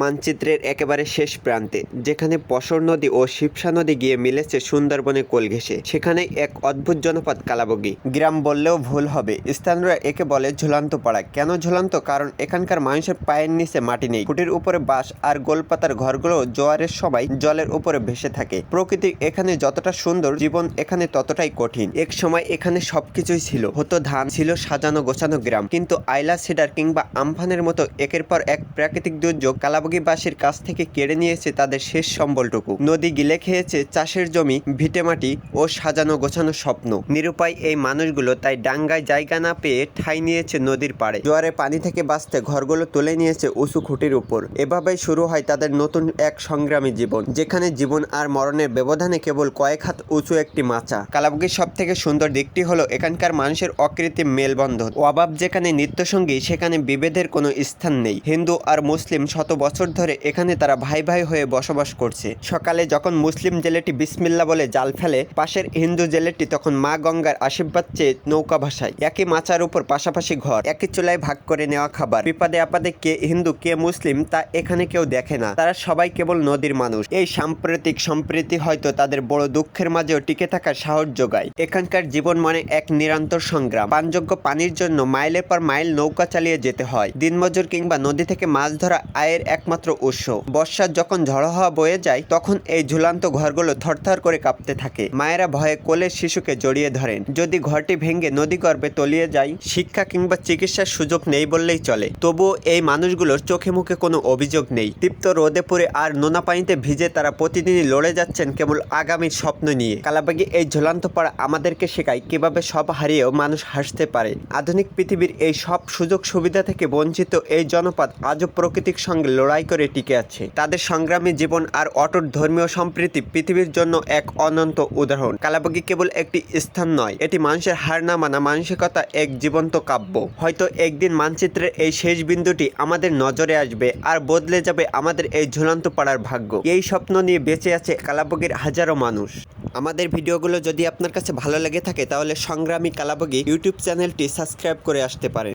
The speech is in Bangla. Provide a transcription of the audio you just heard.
মানচিত্রের একেবারে শেষ প্রান্তে, যেখানে পশর নদী ও শিবসা নদী গিয়ে মিলেছে সুন্দরবনে কোল ঘেঁষে, সেখানেই এক অদ্ভুত জনপদ কালাবগি গ্রাম বললেও ভুল হবে। স্থানীয়রা একে বলে ঝুলন্ত পাড়া। কেন ঝুলন্ত? কারণ এখানকার মানুষের পায়ের নিচে মাটি নেই, খুঁটির উপরে বাঁশ আর গোলপাতার ঘরগুলো জোয়ারের সময় জলের উপরে ভেসে থাকে। প্রকৃতি এখানে যতটা সুন্দর, জীবন এখানে ততটাই কঠিন। এক সময় এখানে সবকিছুই ছিল, হতো ধান, ছিল সাজানো গোছানো গ্রাম, কিন্তু আইলা, সিডার কিংবা আমফানের মতো একের পর এক প্রাকৃতিক দুর্যোগ কালাবগিবাসীর কাছ থেকে কেড়ে নিয়েছে তাদের শেষ সম্বলটুকু। নদী গিলে খেয়েছে চাষের জমি, ভিটেমাটি ও সাজানো গোছানো স্বপ্ন। নিরুপায় এই মানুষগুলো তাই ডাঙ্গায় জায়গা না পেয়ে ঠাঁই নিয়েছে নদীর পাড়ে। জোয়ারে পানি থেকে বাঁচতে ঘরগুলো তুলে নিয়েছে উঁচু খুঁটির উপর। এভাবেই শুরু হয় তাদের নতুন এক সংগ্রামী জীবন, যেখানে জীবন আর মরণের ব্যবধানে কেবল কয়েক হাত উঁচু একটি মাচা। কালাবগির সব থেকে সুন্দর দিকটি হলো এখানকার মানুষের অকৃত্রিম মেলবন্ধন। অভাব যেখানে নিত্যসঙ্গী, সেখানে বিভেদের কোনো স্থান নেই। হিন্দু আর মুসলিম শত বছর ধরে এখানে তারা ভাই ভাই হয়ে বসবাস করছে। সকালে যখন মুসলিম জেলেটি বিসমিল্লা বলে জাল ফেলে, পাশের হিন্দু জেলেটি তখন মা গঙ্গার আশীর্বাদ চেয়ে নৌকা ভাসায়। একই মাচার উপর পাশাপাশি ঘর, একই চুলায় ভাগ করে নেওয়া খাবার। বিপদে আপদে কে হিন্দু কে মুসলিম তা এখানে কেউ দেখে না, তারা সবাই কেবল নদীর মানুষ। এই সাম্প্রতিক সম্প্রীতি হয়তো তাদের বড় দুঃখের মাঝেও টিকে থাকার সাহস যোগায়। এখানকার জীবন মানে এক নিরন্তর সংগ্রাম। পানযোগ্য পানির জন্য মাইলের পর মাইল নৌকা চালিয়ে যেতে হয়। দিনমজুর কিংবা নদী থেকে মাছ ধরা আয়ের একমাত্র উৎস। বর্ষার যখন ঝড়ো হাওয়া বয়ে যায়, তখন এই ঝুলন্ত ঘরগুলো থরথর করে কাঁপতে থাকে। মায়েরা ভয়ে কোলের শিশুকে জড়িয়ে ধরেন। যদি ঘরটি ভেঙে নদী গর্ভে তলিয়ে যায়, শিক্ষা কিংবা চিকিৎসার সুযোগ নেই বললেই চলে। তবুও এই মানুষগুলোর চোখে মুখে কোনো অভিযোগ নেই। তৃপ্ত রোদে পুড়ে আর নোনা পানিতে ভিজে তারা প্রতিদিনই লড়ে যাচ্ছেন কেবল আগামীর স্বপ্ন নিয়ে। কালাবগি এই ঝুলন্ত পাড়া আমাদেরকে শেখায় কিভাবে সব হারিয়েও মানুষ হাসতে পারে। আধুনিক পৃথিবীর এই সব সুযোগ সুবিধা থেকে বঞ্চিত এই জনপদ আজও প্রকৃতির সঙ্গে লড়াই করে টিকে আছে। তাদের সংগ্রামী জীবন আর অটুট ধর্মীয় সম্প্রীতি পৃথিবীর জন্য এক অনন্ত উদাহরণ। কালাবগি কেবল একটি স্থান নয়, এটি মানুষের হার না মানা মানসিকতা এক জীবন্ত কাব্য। হয়তো একদিন মানচিত্রের এই শেষ বিন্দুটি আমাদের নজরে আসবে আর বদলে যাবে আমাদের এই ঝুলন্ত পাড়ার ভাগ্য। এই স্বপ্ন নিয়ে বেঁচে আছে কালাবগির হাজারো মানুষ। আমাদের ভিডিওগুলো যদি আপনার কাছে ভালো লেগে থাকে, তাহলে সংগ্রামী কালাবগি ইউটিউব চ্যানেলটি সাবস্ক্রাইব করে আসতে পারেন।